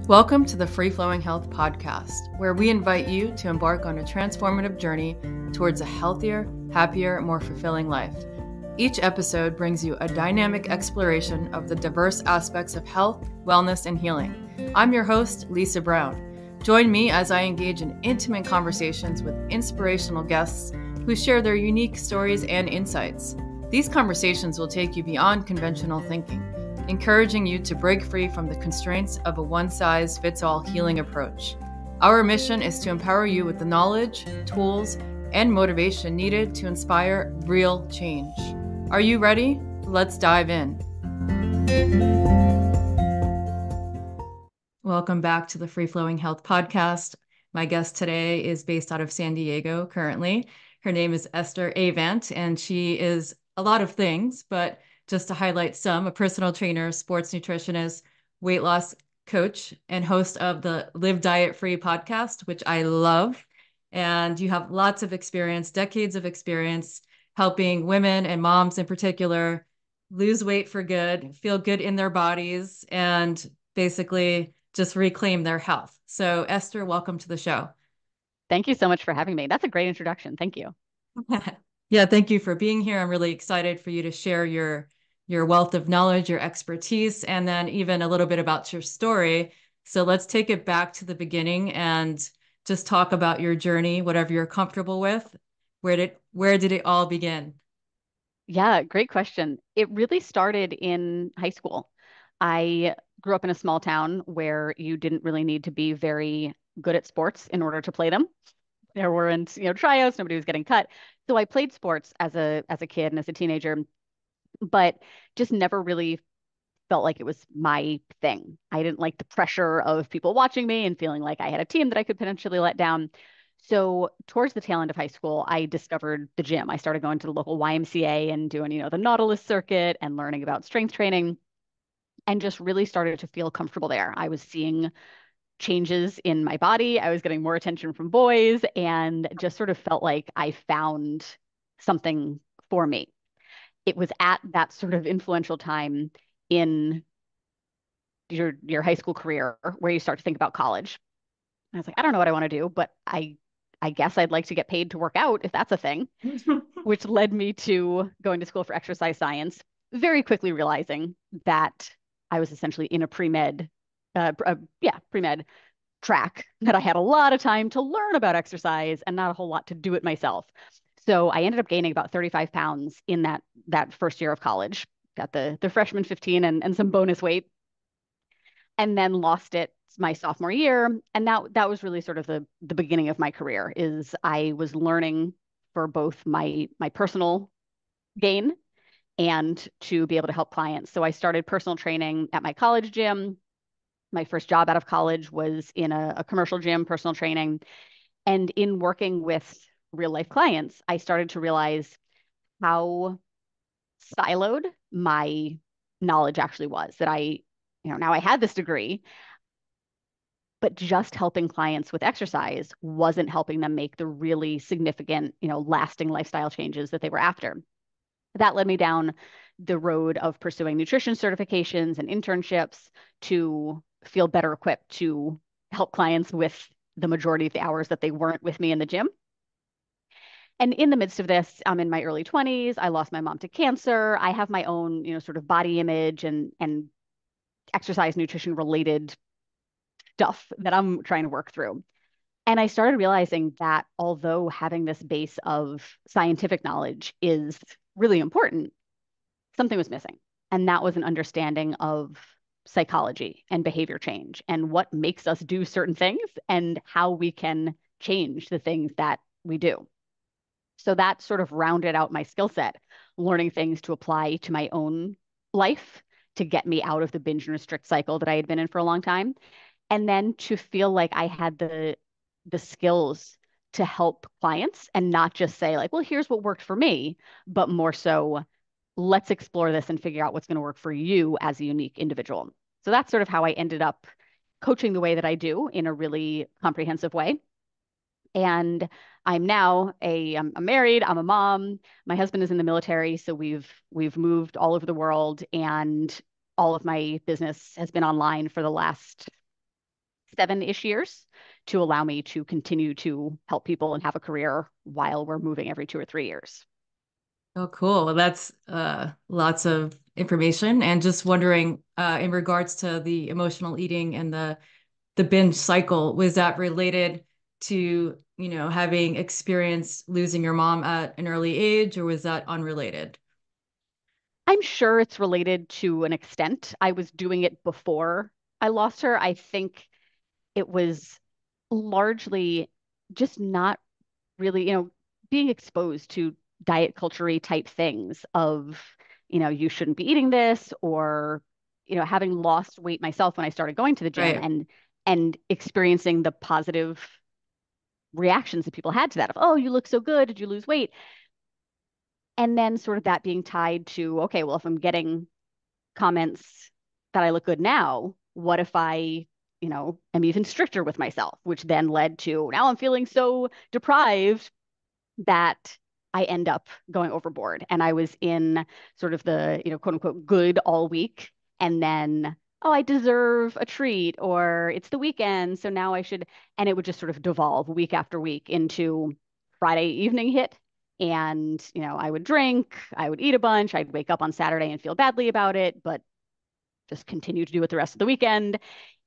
Welcome to the Free Flowing Health Podcast, where we invite you to embark on a transformative journey towards a healthier, happier, more fulfilling life. Each episode brings you a dynamic exploration of the diverse aspects of health, wellness, and healing. I'm your host, Lisa Brown. Join me as I engage in intimate conversations with inspirational guests who share their unique stories and insights. These conversations will take you beyond conventional thinking, encouraging you to break free from the constraints of a one-size-fits-all healing approach. Our mission is to empower you with the knowledge, tools, and motivation needed to inspire real change. Are you ready? Let's dive in. Welcome back to the Free Flowing Health Podcast. My guest today is based out of San Diego currently. Her name is Esther Avant, and she is a lot of things, but just to highlight some, a personal trainer, sports nutritionist, weight loss coach, and host of the Live Diet Free podcast, which I love. And you have lots of experience, decades of experience, helping women and moms in particular lose weight for good, feel good in their bodies, and basically just reclaim their health. So Esther, welcome to the show. Thank you so much for having me. That's a great introduction. Thank you. Yeah, thank you for being here. I'm really excited for you to share your wealth of knowledge, your expertise, and then even a little bit about your story. So let's take it back to the beginning and just talk about your journey, whatever you're comfortable with. Where did it all begin? Yeah, great question. It really started in high school. I grew up in a small town where you didn't really need to be very good at sports in order to play them. There weren't, tryouts, nobody was getting cut. So I played sports as a kid and as a teenager, but just never really felt like it was my thing. I didn't like the pressure of people watching me and feeling like I had a team that I could potentially let down. So towards the tail end of high school, I discovered the gym. I started going to the local YMCA and doing, the Nautilus circuit and learning about strength training and just really started to feel comfortable there. I was seeing changes in my body. I was getting more attention from boys and just sort of felt like I found something for me. It was at that sort of influential time in your high school career where you start to think about college. And I was like, I don't know what I want to do, but I guess I'd like to get paid to work out if that's a thing, which led me to going to school for exercise science, very quickly realizing that I was essentially in a pre-med track, that I had a lot of time to learn about exercise and not a whole lot to do it myself. So I ended up gaining about 35 pounds in that first year of college, got the freshman 15 and some bonus weight, and then lost it my sophomore year. And that was really sort of the beginning of my career. Is I was learning for both my personal gain and to be able to help clients. So I started personal training at my college gym. My first job out of college was in a commercial gym, personal training. And in working with real life clients, I started to realize how siloed my knowledge actually was. That now I had this degree, but just helping clients with exercise wasn't helping them make the really significant, lasting lifestyle changes that they were after. That led me down the road of pursuing nutrition certifications and internships to feel better equipped to help clients with the majority of the hours that they weren't with me in the gym. And in the midst of this, I'm in my early 20s. I lost my mom to cancer. I have my own, sort of body image and exercise nutrition related stuff that I'm trying to work through. And I started realizing that although having this base of scientific knowledge is really important, something was missing. And that was an understanding of psychology and behavior change and what makes us do certain things and how we can change the things that we do. So that sort of rounded out my skill set, learning things to apply to my own life to get me out of the binge and restrict cycle that I had been in for a long time. And then to feel like I had the skills to help clients and not just say like, well, here's what worked for me, but more so, let's explore this and figure out what's going to work for you as a unique individual. So that's sort of how I ended up coaching the way that I do in a really comprehensive way. And I'm now I'm married, I'm a mom. My husband is in the military, so we've moved all over the world, and all of my business has been online for the last 7-ish years to allow me to continue to help people and have a career while we're moving every 2 or 3 years. Oh, cool. Well, that's lots of information. And just wondering, in regards to the emotional eating and the binge cycle, was that related to, having experienced losing your mom at an early age, or was that unrelated? I'm sure it's related to an extent. I was doing it before I lost her. I think it was largely just not really, being exposed to diet culture type things of, you shouldn't be eating this, or, having lost weight myself when I started going to the gym, Right. and experiencing the positive reactions that people had to that of, oh, you look so good. Did you lose weight? And then sort of that being tied to, okay, well, if I'm getting comments that I look good now, what if I, am even stricter with myself, which then led to now I'm feeling so deprived that I end up going overboard. And I was in sort of the, quote unquote, good all week. And then, oh, I deserve a treat, or it's the weekend. So now I should. And it would just sort of devolve week after week into Friday evening hit. And, I would drink, I would eat a bunch, I'd wake up on Saturday and feel badly about it, but just continue to do it the rest of the weekend,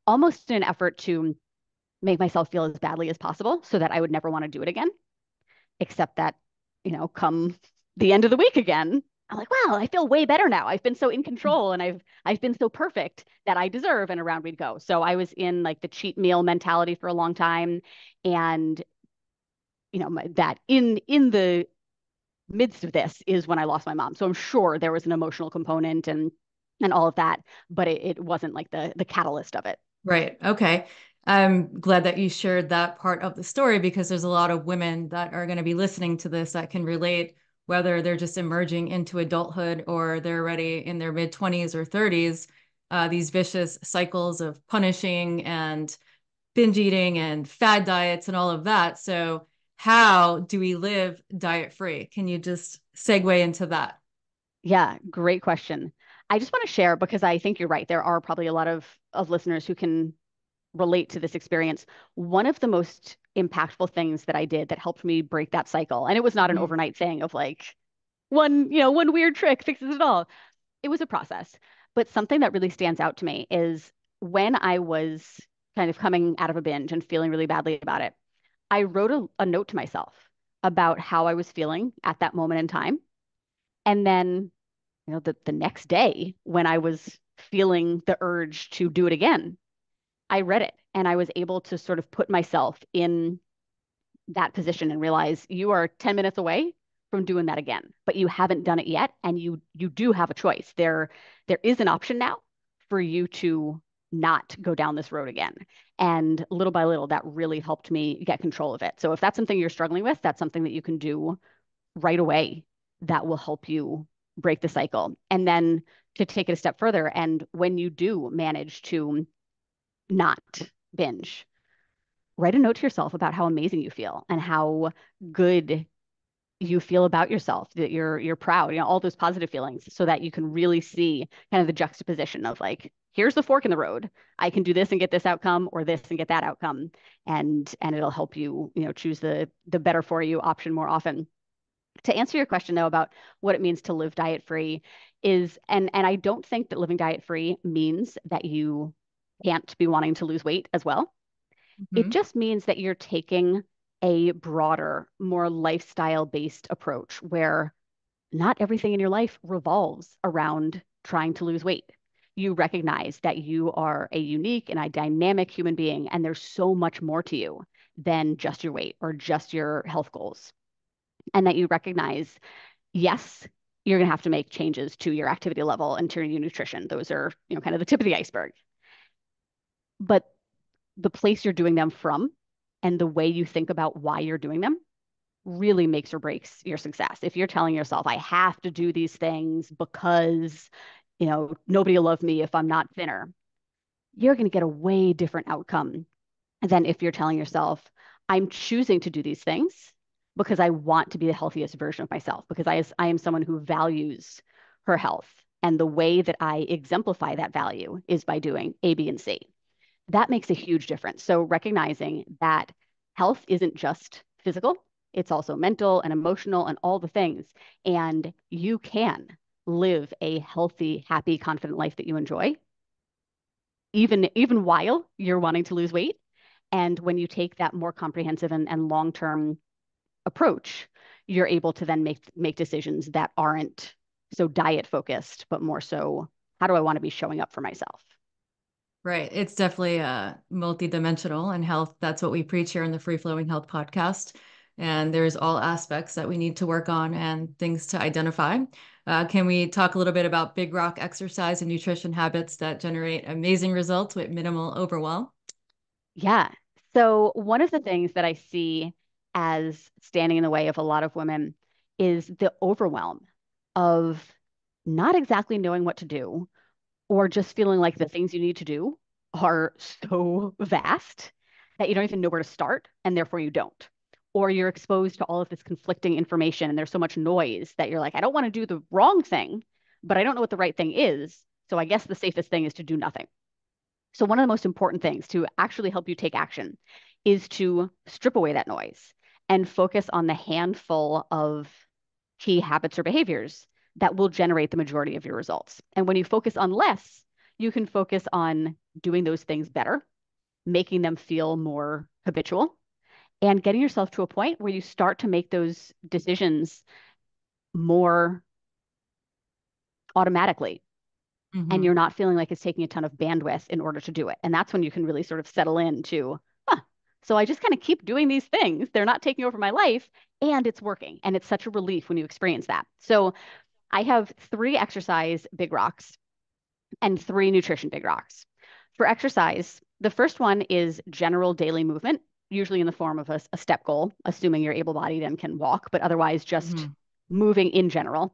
almost in an effort to make myself feel as badly as possible so that I would never want to do it again. Except that, come the end of the week again, I'm like, wow, I feel way better now. I've been so in control, and I've been so perfect that I deserve, and around we'd go. So I was in like the cheat meal mentality for a long time. And, that in the midst of this is when I lost my mom. So I'm sure there was an emotional component and all of that, but it wasn't like the catalyst of it. Right. Okay. I'm glad that you shared that part of the story, because there's a lot of women that are going to be listening to this that can relate, whether they're just emerging into adulthood or they're already in their mid 20s or 30s, these vicious cycles of punishing and binge eating and fad diets and all of that. So, how do we live diet free? Can you just segue into that? Yeah, great question. I just want to share because I think you're right. There are probably a lot of listeners who can relate to this experience. One of the most impactful things that I did that helped me break that cycle, and it was not an Mhm. overnight thing of like one weird trick fixes it all. It was a process. But something that really stands out to me is when I was kind of coming out of a binge and feeling really badly about it, I wrote a note to myself about how I was feeling at that moment in time. And then, the next day when I was feeling the urge to do it again, I read it and I was able to sort of put myself in that position and realize you are 10 minutes away from doing that again, but you haven't done it yet. And you do have a choice. There is an option now for you to not go down this road again. And little by little, that really helped me get control of it. So if that's something you're struggling with, that's something that you can do right away that will help you break the cycle. And then to take it a step further, and when you do manage to not binge, write a note to yourself about how amazing you feel and how good you feel about yourself, that you're proud, all those positive feelings, so that you can really see kind of the juxtaposition of like, here's the fork in the road. I can do this and get this outcome, or this and get that outcome. And it'll help you, choose the better for you option more often. To answer your question though about what it means to live diet free is, and I don't think that living diet free means that you can't be wanting to lose weight as well. It Mhm. just means that you're taking a broader, more lifestyle based approach where not everything in your life revolves around trying to lose weight. You recognize that you are a unique and a dynamic human being, and there's so much more to you than just your weight or just your health goals. And that you recognize, yes, you're going to have to make changes to your activity level and to your nutrition. Those are, kind of the tip of the iceberg. But the place you're doing them from and the way you think about why you're doing them really makes or breaks your success. If you're telling yourself, I have to do these things because, nobody will love me if I'm not thinner, you're going to get a way different outcome than if you're telling yourself, I'm choosing to do these things because I want to be the healthiest version of myself, because I am someone who values her health. And the way that I exemplify that value is by doing A, B, and C. that makes a huge difference. So recognizing that health isn't just physical, it's also mental and emotional and all the things. And you can live a healthy, happy, confident life that you enjoy, even while you're wanting to lose weight. And when you take that more comprehensive and long-term approach, you're able to then make decisions that aren't so diet focused, but more so, how do I want to be showing up for myself? Right. It's definitely multidimensional, and health. That's what we preach here in the Free Flowing Health podcast. And there's all aspects that we need to work on and things to identify. Can we talk a little bit about big rock exercise and nutrition habits that generate amazing results with minimal overwhelm? Yeah. So one of the things that I see as standing in the way of a lot of women is the overwhelm of not exactly knowing what to do, or just feeling like the things you need to do are so vast that you don't even know where to start, and therefore you don't. Or you're exposed to all of this conflicting information and there's so much noise that you're like, I don't want to do the wrong thing, but I don't know what the right thing is. So I guess the safest thing is to do nothing. So, one of the most important things to actually help you take action is to strip away that noise and focus on the handful of key habits or behaviors that will generate the majority of your results. And when you focus on less, you can focus on doing those things better, making them feel more habitual, and getting yourself to a point where you start to make those decisions more automatically, and Mm-hmm. you're not feeling like it's taking a ton of bandwidth in order to do it. And that's when you can really sort of settle into, huh, so I just kind of keep doing these things. They're not taking over my life and it's working. And it's such a relief when you experience that. So I have three exercise big rocks and three nutrition big rocks. For exercise, the first one is general daily movement, usually in the form of a step goal, assuming you're able bodied and can walk, but otherwise just Mm-hmm. moving in general.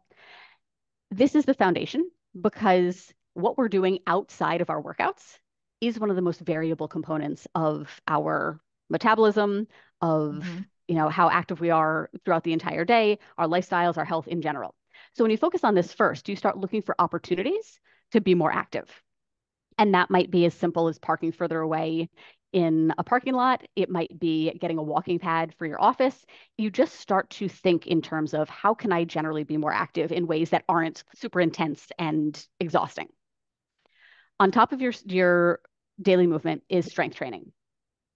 This is the foundation because what we're doing outside of our workouts is one of the most variable components of our metabolism, of Mm-hmm. how active we are throughout the entire day, our lifestyles, our health in general. So when you focus on this first, you start looking for opportunities to be more active. And that might be as simple as parking further away in a parking lot. It might be getting a walking pad for your office. You just start to think in terms of how can I generally be more active in ways that aren't super intense and exhausting. On top of your daily movement is strength training,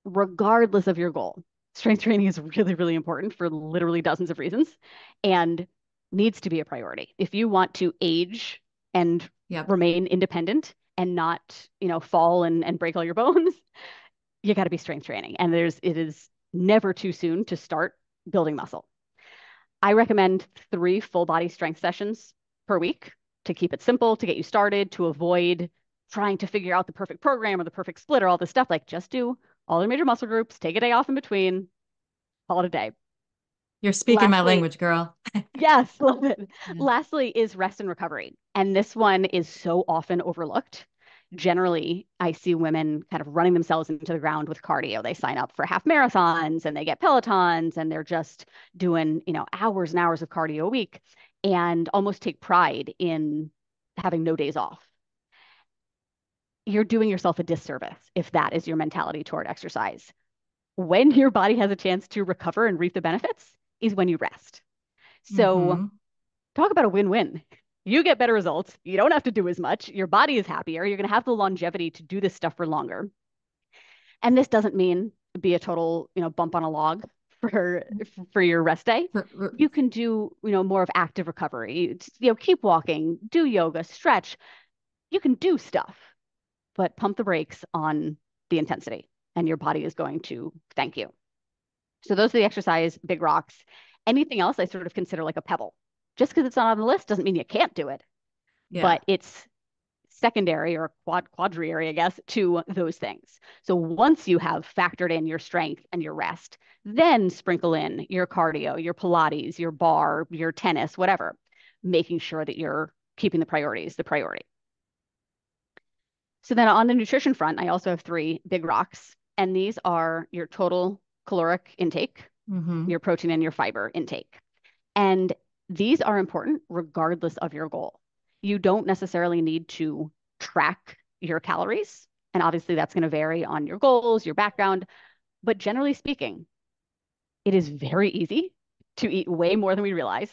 regardless of your goal. Strength training is really, really important for literally dozens of reasons and needs to be a priority. If you want to age and Yep. remain independent and not, fall and break all your bones, you got to be strength training. And it is never too soon to start building muscle. I recommend 3 full body strength sessions per week to keep it simple, to get you started, to avoid trying to figure out the perfect program or the perfect split or all this stuff. Like just do all your major muscle groups, take a day off in between, call it a day. You're speaking my Lastly, language, girl. yes, love it. Yeah. Lastly is rest and recovery. And this one is so often overlooked. Generally, I see women kind of running themselves into the ground with cardio. They sign up for half marathons and they get Pelotons and they're just doing, hours and hours of cardio a week and almost take pride in having no days off. You're doing yourself a disservice if that is your mentality toward exercise. When your body has a chance to recover and reap the benefits is when you rest. So Mm-hmm. talk about a win-win. You get better results. You don't have to do as much. Your body is happier. You're going to have the longevity to do this stuff for longer. And this doesn't mean be a total, bump on a log for for your rest day. You can do, more of active recovery. Keep walking, do yoga, stretch. You can do stuff, but pump the brakes on the intensity, and your body is going to thank you. So those are the exercise big rocks. Anything else I sort of consider like a pebble. Just because it's not on the list doesn't mean you can't do it, Yeah. but it's secondary or quadriary, I guess, to those things. So once you have factored in your strength and your rest, then sprinkle in your cardio, your Pilates, your bar, your tennis, whatever, making sure that you're keeping the priorities the priority. So then on the nutrition front, I also have 3 big rocks, and these are your total caloric intake, Mm-hmm. your protein, and your fiber intake. And these are important regardless of your goal. You don't necessarily need to track your calories. And obviously, that's going to vary on your goals, your background. But generally speaking, it is very easy to eat way more than we realize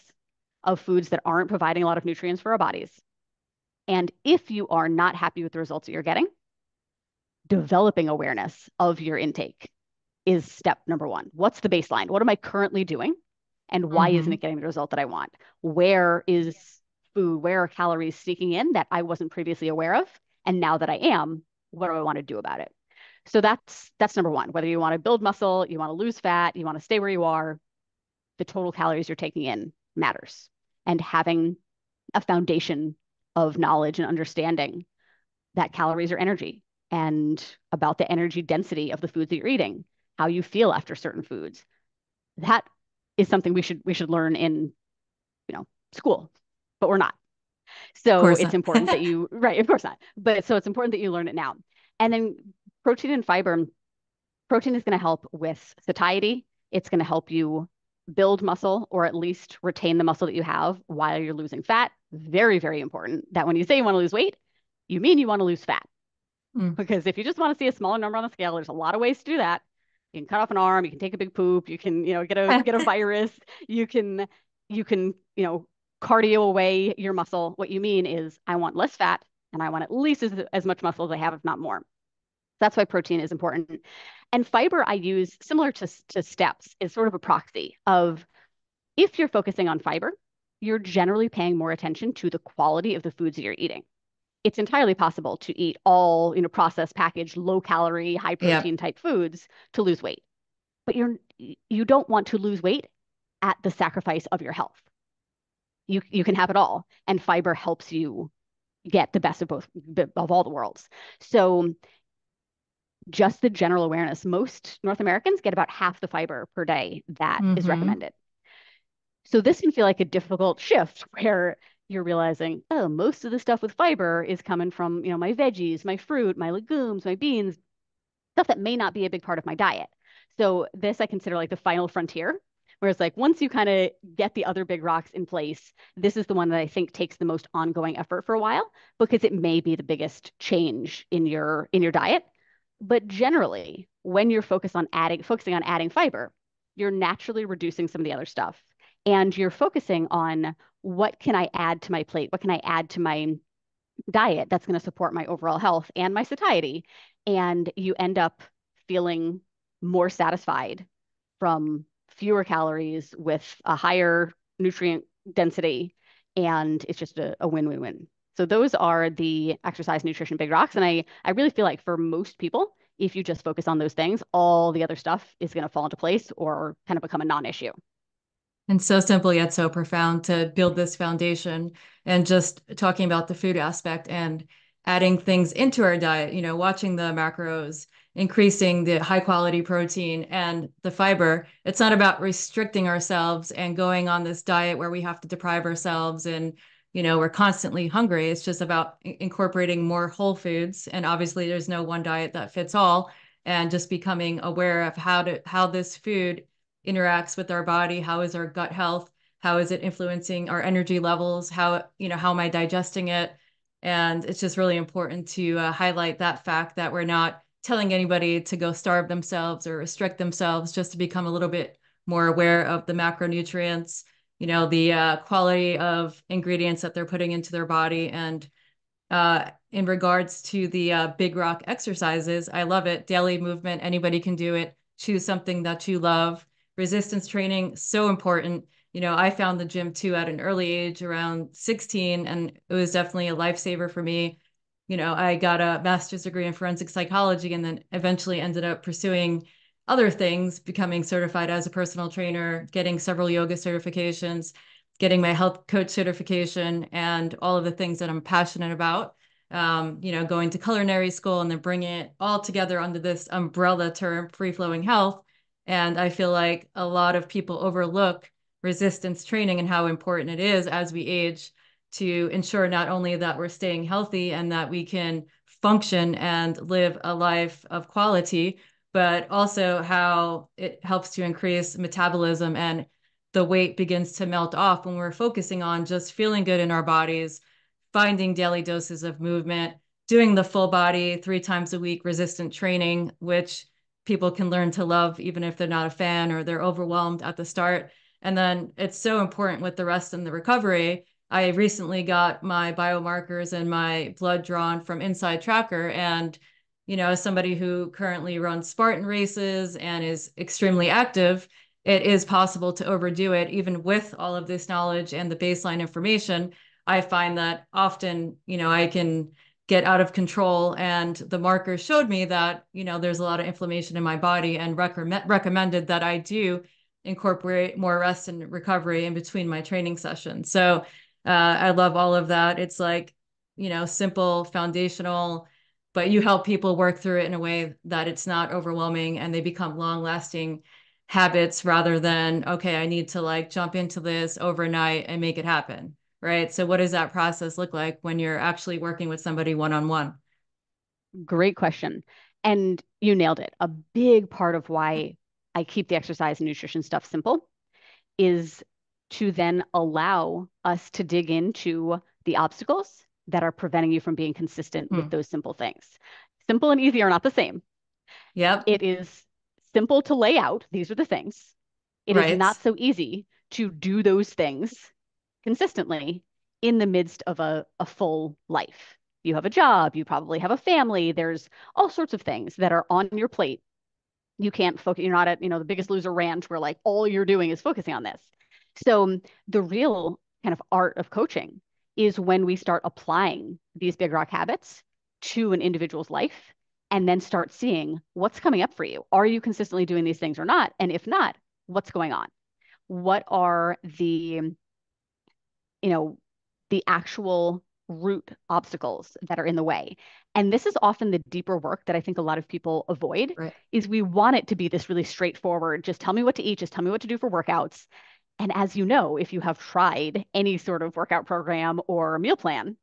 of foods that aren't providing a lot of nutrients for our bodies. And if you are not happy with the results that you're getting, developing awareness of your intake is step number one. What's the baseline? What am I currently doing? And why isn't Mm-hmm. it getting the result that I want? Where is food? Where are calories sneaking in that I wasn't previously aware of? And now that I am, what do I want to do about it? So that's number one. Whether you want to build muscle, you want to lose fat, you want to stay where you are, the total calories you're taking in matters. And having a foundation of knowledge and understanding that calories are energy and about the energy density of the foods that you're eating, how you feel after certain foods. That is something we should learn in, school, but we're not. Of So course it's not. important that you, right, of course not. But so it's important that you learn it now. And then protein and fiber, protein is going to help with satiety. It's going to help you build muscle or at least retain the muscle that you have while you're losing fat. Very, very important that when you say you want to lose weight, you mean you want to lose fat. Mm. Because if you just want to see a smaller number on the scale, there's a lot of ways to do that. You can cut off an arm, you can take a big poop, you can, get a virus, you can cardio away your muscle. What you mean is I want less fat and I want at least as much muscle as I have, if not more. That's why protein is important. And fiber I use similar to steps is sort of a proxy of if you're focusing on fiber, you're generally paying more attention to the quality of the foods that you're eating. It's entirely possible to eat all, processed, packaged, low calorie, high Yeah. protein type foods to lose weight. But you don't want to lose weight at the sacrifice of your health. You can have it all, and fiber helps you get the best of both of all the worlds. So just the general awareness, most North Americans get about half the fiber per day that is Mm-hmm. recommended. So this can feel like a difficult shift where you're realizing, oh, most of the stuff with fiber is coming from, my veggies, my fruit, my legumes, my beans, stuff that may not be a big part of my diet. So this I consider like the final frontier, where it's like once you kind of get the other big rocks in place, this is the one that I think takes the most ongoing effort for a while because it may be the biggest change in your diet. But generally, when you're focusing on adding fiber, you're naturally reducing some of the other stuff. And you're focusing on what can I add to my plate? What can I add to my diet that's going to support my overall health and my satiety? And you end up feeling more satisfied from fewer calories with a higher nutrient density. And it's just a win-win-win. So those are the exercise, nutrition, big rocks. And I really feel like for most people, if you just focus on those things, all the other stuff is going to fall into place or kind of become a non-issue. And so simple yet so profound to build this foundation. And just talking about the food aspect and adding things into our diet, watching the macros, increasing the high quality protein and the fiber. It's not about restricting ourselves and going on this diet where we have to deprive ourselves and we're constantly hungry. It's just about incorporating more whole foods. And obviously there's no one diet that fits all. And just becoming aware of how this food interacts with our body. How is our gut health? How is it influencing our energy levels? How am I digesting it? And it's just really important to highlight that fact that we're not telling anybody to go starve themselves or restrict themselves, just to become a little bit more aware of the macronutrients, the quality of ingredients that they're putting into their body. And in regards to the big rock exercises, I love it. Daily movement, anybody can do it. Choose something that you love. Resistance training, so important. I found the gym too at an early age, around 16, and it was definitely a lifesaver for me. I got a master's degree in forensic psychology and then eventually ended up pursuing other things, becoming certified as a personal trainer, getting several yoga certifications, getting my health coach certification, and all of the things that I'm passionate about. Going to culinary school and then bringing it all together under this umbrella term, free flowing health. And I feel like a lot of people overlook resistance training and how important it is as we age to ensure not only that we're staying healthy and that we can function and live a life of quality, but also how it helps to increase metabolism and the weight begins to melt off when we're focusing on just feeling good in our bodies, finding daily doses of movement, doing the full body 3 times a week resistant training, which people can learn to love, even if they're not a fan or they're overwhelmed at the start. And then it's so important with the rest and the recovery. I recently got my biomarkers and my blood drawn from Inside Tracker. And, as somebody who currently runs Spartan races and is extremely active, it is possible to overdo it, even with all of this knowledge and the baseline information. I find that often, I can get out of control, and the markers showed me that, there's a lot of inflammation in my body, and recommended that I do incorporate more rest and recovery in between my training sessions. So I love all of that. It's like, simple, foundational, but you help people work through it in a way that it's not overwhelming and they become long lasting habits, rather than, okay, I need to like jump into this overnight and make it happen. Right. So what does that process look like when you're actually working with somebody one-on-one? Great question. And you nailed it. A big part of why I keep the exercise and nutrition stuff simple is to then allow us to dig into the obstacles that are preventing you from being consistent with Hmm. those simple things. Simple and easy are not the same. Yep. It is simple to lay out, these are the things. It is Right. not so easy to do those things consistently in the midst of a full life. You have a job, you probably have a family, there's all sorts of things that are on your plate. You can't focus, you're not at, the Biggest Loser ranch where like all you're doing is focusing on this. So the real kind of art of coaching is when we start applying these big rock habits to an individual's life and then start seeing what's coming up for you. Are you consistently doing these things or not? And if not, what's going on? What are you know, the actual root obstacles that are in the way? And this is often the deeper work that I think a lot of people avoid Right. is we want it to be this really straightforward, just tell me what to eat, just tell me what to do for workouts. And as you know, if you have tried any sort of workout program or meal plan,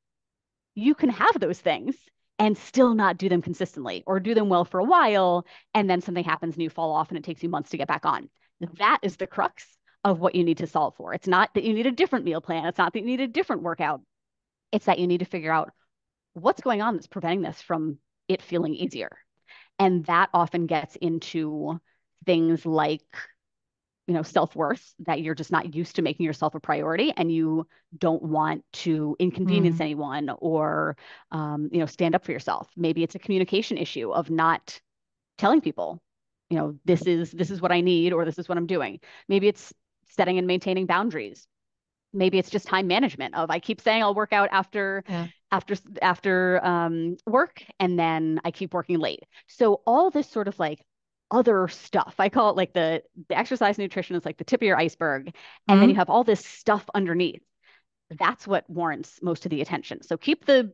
you can have those things and still not do them consistently or do them well for a while. And then something happens and you fall off and it takes you months to get back on. That is the crux of what you need to solve for. It's not that you need a different meal plan. It's not that you need a different workout. It's that you need to figure out what's going on that's preventing this from it feeling easier. And that often gets into things like self-worth, that you're just not used to making yourself a priority and you don't want to inconvenience Mm. anyone or stand up for yourself. Maybe it's a communication issue of not telling people, this is what I need or this is what I'm doing. Maybe it's setting and maintaining boundaries. Maybe it's just time management of I keep saying I'll work out Yeah. after work and then I keep working late. So all this sort of like other stuff. I call it like the exercise nutrition is like the tip of your iceberg. And then you Mm. have all this stuff underneath. That's what warrants most of the attention. So keep the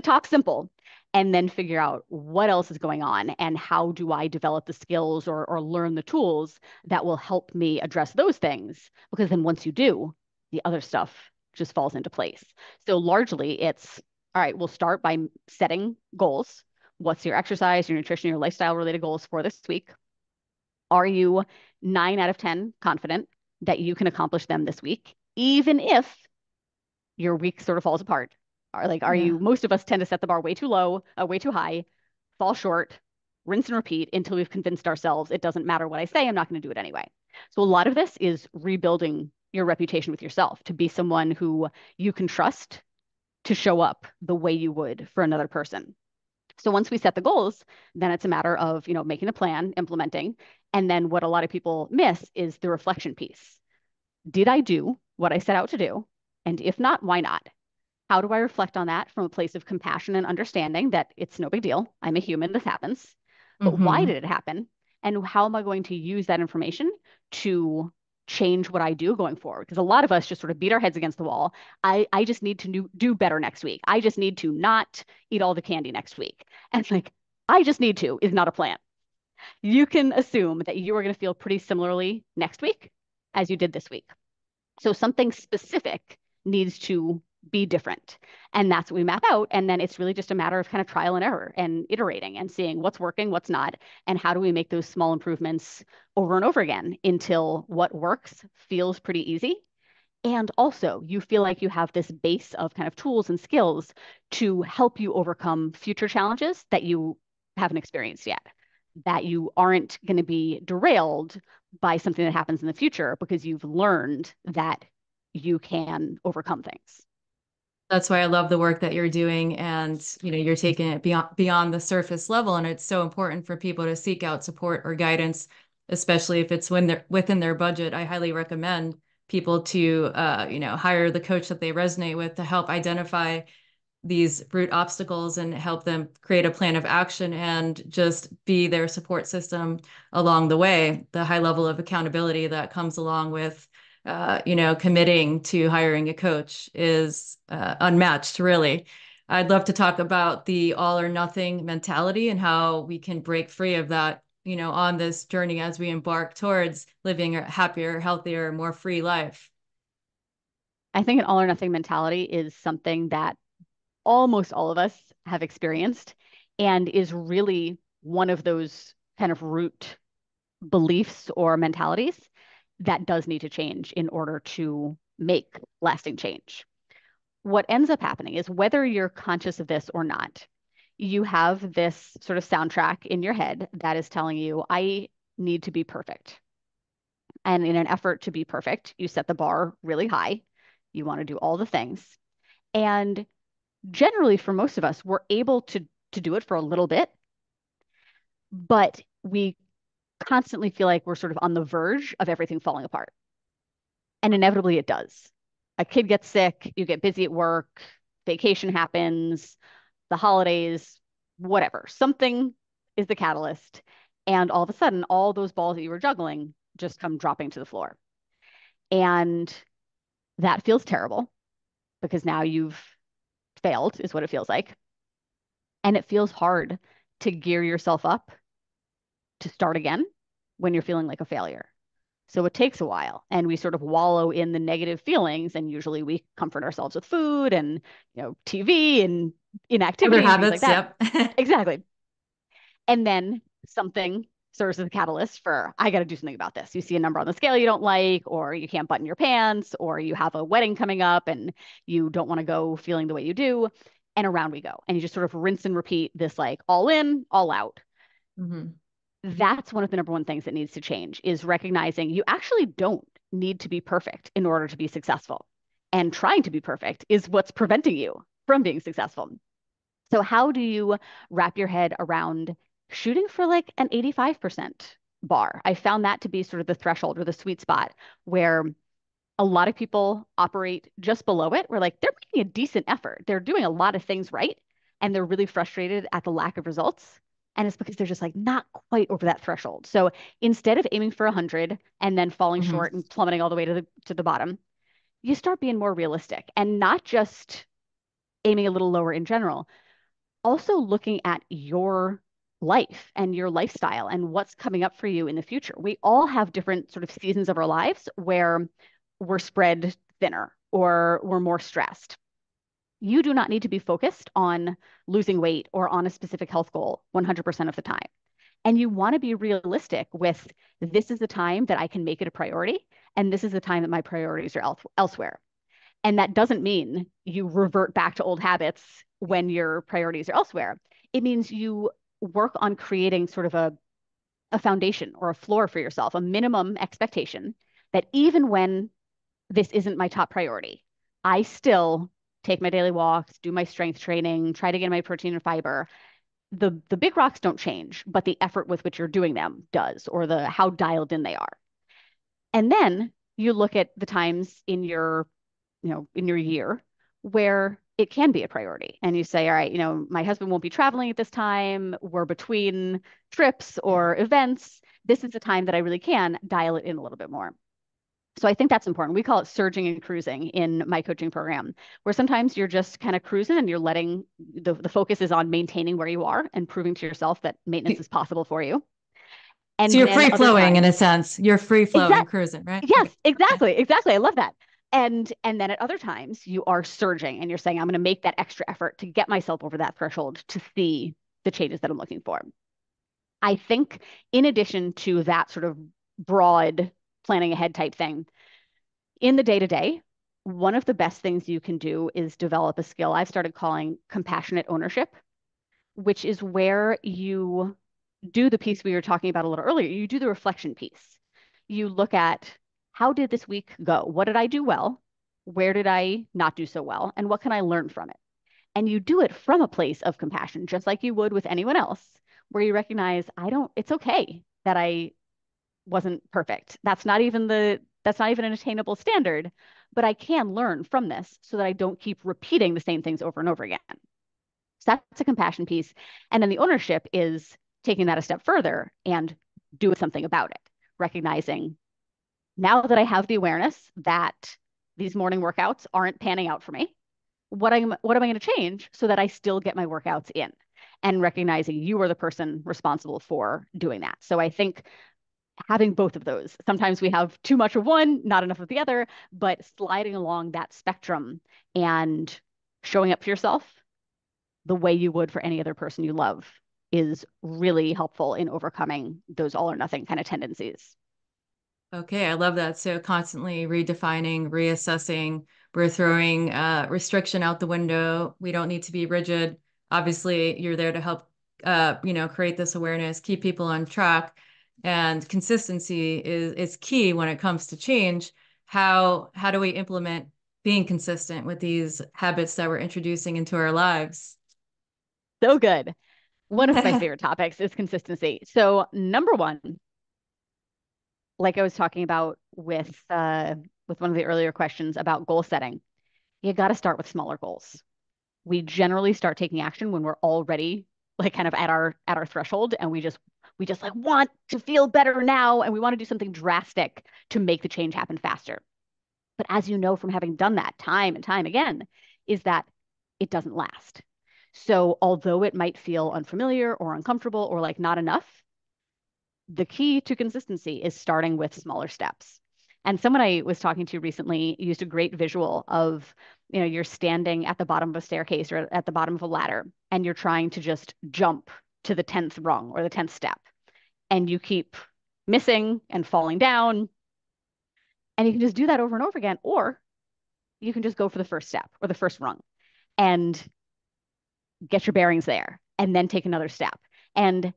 talk simple and then figure out what else is going on and how do I develop the skills or learn the tools that will help me address those things. Because then once you do, the other stuff just falls into place. So largely it's all right, we'll start by setting goals. What's your exercise, your nutrition, your lifestyle related goals for this week? Are you 9 out of 10 confident that you can accomplish them this week, even if your week sort of falls apart? Are Yeah. you, most of us tend to set the bar way too low, way too high, fall short, rinse and repeat until we've convinced ourselves it doesn't matter what I say, I'm not going to do it anyway. So a lot of this is rebuilding your reputation with yourself to be someone who you can trust to show up the way you would for another person. So once we set the goals, then it's a matter of, making a plan, implementing. And then what a lot of people miss is the reflection piece. Did I do what I set out to do? And if not, why not? How do I reflect on that from a place of compassion and understanding that it's no big deal? I'm a human, this happens. But why Mm-hmm. did it happen? And how am I going to use that information to change what I do going forward? Because a lot of us just sort of beat our heads against the wall. I just need to do better next week. I just need to not eat all the candy next week. And it's like, I just need to is not a plan. You can assume that you are going to feel pretty similarly next week as you did this week. So something specific needs to be different. And that's what we map out. And then it's really just a matter of kind of trial and error and iterating and seeing what's working, what's not, and how do we make those small improvements over and over again until what works feels pretty easy. And also, you feel like you have this base of kind of tools and skills to help you overcome future challenges that you haven't experienced yet, that you aren't going to be derailed by something that happens in the future because you've learned that you can overcome things. That's why I love the work that you're doing, and you're taking it beyond the surface level, and it's so important for people to seek out support or guidance, especially if it's when they're within their budget. I highly recommend people to hire the coach that they resonate with to help identify these root obstacles and help them create a plan of action and just be their support system along the way. The high level of accountability that comes along with committing to hiring a coach is unmatched, really. I'd love to talk about the all or nothing mentality and how we can break free of that, on this journey as we embark towards living a happier, healthier, more free life. I think an all or nothing mentality is something that almost all of us have experienced and is really one of those kind of root beliefs or mentalities that does need to change in order to make lasting change. What ends up happening is whether you're conscious of this or not, you have this sort of soundtrack in your head that is telling you, I need to be perfect. And in an effort to be perfect, you set the bar really high. You want to do all the things. And generally, for most of us, we're able to do it for a little bit, but we constantly feel like we're sort of on the verge of everything falling apart. And inevitably it does. A kid gets sick, you get busy at work, vacation happens, the holidays, whatever. Something is the catalyst. And all of a sudden, all those balls that you were juggling just come dropping to the floor. And that feels terrible because now you've failed, is what it feels like. And it feels hard to gear yourself up to start again when you're feeling like a failure. So it takes a while and we sort of wallow in the negative feelings. And usually we comfort ourselves with food and, TV and Other inactivity and things like habits, that. yep. Exactly. And then something serves as a catalyst for, I got to do something about this. You see a number on the scale you don't like, or you can't button your pants, or you have a wedding coming up and you don't want to go feeling the way you do. And around we go. And you just sort of rinse and repeat this like all in, all out. Mm-hmm. That's one of the number one things that needs to change is recognizing you actually don't need to be perfect in order to be successful. And trying to be perfect is what's preventing you from being successful. So, how do you wrap your head around shooting for like an 85% bar? I found that to be sort of the threshold or the sweet spot where a lot of people operate just below it. We're like, they're making a decent effort. They're doing a lot of things right. And they're really frustrated at the lack of results. And it's because they're just like not quite over that threshold. So instead of aiming for 100 and then falling Mm-hmm. short and plummeting all the way to the bottom, you start being more realistic and not just aiming a little lower in general, also looking at your life and your lifestyle and what's coming up for you in the future. We all have different sort of seasons of our lives where we're spread thinner or we're more stressed. You do not need to be focused on losing weight or on a specific health goal 100% of the time. And you want to be realistic with this is the time that I can make it a priority, and this is the time that my priorities are elsewhere. And that doesn't mean you revert back to old habits when your priorities are elsewhere. It means you work on creating sort of a foundation or a floor for yourself, a minimum expectation that even when this isn't my top priority, I still take my daily walks, do my strength training, try to get my protein and fiber. The big rocks don't change, but the effort with which you're doing them does, or the how dialed in they are. And then you look at the times in your year where it can be a priority. And you say, all right, my husband won't be traveling at this time. We're between trips or events. This is the time that I really can dial it in a little bit more. So I think that's important. We call it surging and cruising in my coaching program, where sometimes you're just kind of cruising and you're letting the focus is on maintaining where you are and proving to yourself that maintenance is possible for you. So And you're then free other flowing in times, a sense. You're free flowing, exact, cruising, right? Okay. yes, exactly, exactly. I love that. And then at other times you are surging and you're saying, I'm going to make that extra effort to get myself over that threshold to see the changes that I'm looking for. I think in addition to that sort of broad planning ahead type thing, in the day to day, one of the best things you can do is develop a skill I've started calling compassionate ownership, which is where you do the piece we were talking about a little earlier. You do the reflection piece. You look at, how did this week go? What did I do well? Where did I not do so well? And what can I learn from it? And you do it from a place of compassion, just like you would with anyone else, where you recognize, it's okay that I wasn't perfect. That's not even an attainable standard, but I can learn from this so that I don't keep repeating the same things over and over again. So that's a compassion piece. And then the ownership is taking that a step further and doing something about it, recognizing, now that I have the awareness that these morning workouts aren't panning out for me, what am I going to change so that I still get my workouts in? And recognizing you are the person responsible for doing that. So I think having both of those, sometimes we have too much of one, not enough of the other, but sliding along that spectrum and showing up for yourself the way you would for any other person you love is really helpful in overcoming those all or nothing kind of tendencies. Okay, I love that. So constantly redefining, reassessing, we're throwing restriction out the window. We don't need to be rigid. Obviously, you're there to help, create this awareness, keep people on track, and consistency is key when it comes to change. How do we implement being consistent with these habits that we're introducing into our lives? So good. One of my favorite topics is consistency. So, number one, like I was talking about with one of the earlier questions about goal setting, you got to start with smaller goals. We generally start taking action when we're already like kind of at our threshold, and we just like want to feel better now, and we want to do something drastic to make the change happen faster. But as you know from having done that time and time again, is that it doesn't last. So although it might feel unfamiliar or uncomfortable or like not enough, the key to consistency is starting with smaller steps. And someone I was talking to recently used a great visual of, you're standing at the bottom of a staircase or at the bottom of a ladder, and you're trying to just jump to the 10th rung or the 10th step. And you keep missing and falling down. And you can just do that over and over again. Or you can just go for the first step or the first rung and get your bearings there and then take another step. And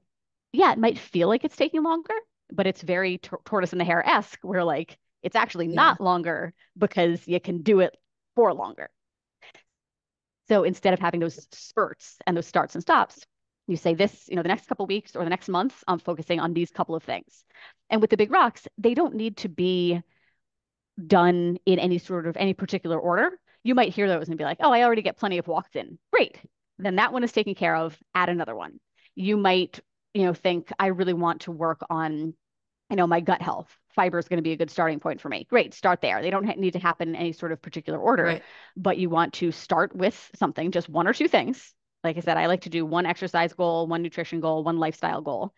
yeah, it might feel like it's taking longer, but it's very tortoise in the hare-esque, where like it's actually Yeah. not longer because you can do it for longer. So instead of having those spurts and those starts and stops, you say this, the next couple of weeks or the next month, I'm focusing on these couple of things. And with the big rocks, they don't need to be done in any particular order. You might hear those and be like, oh, I already get plenty of walks in. Great. Then that one is taken care of. Add another one. You might, think I really want to work on, my gut health. Fiber is going to be a good starting point for me. Great. Start there. They don't need to happen in any sort of particular order, Right. but you want to start with something, just one or two things. Like I said, I like to do one exercise goal, one nutrition goal, one lifestyle goal.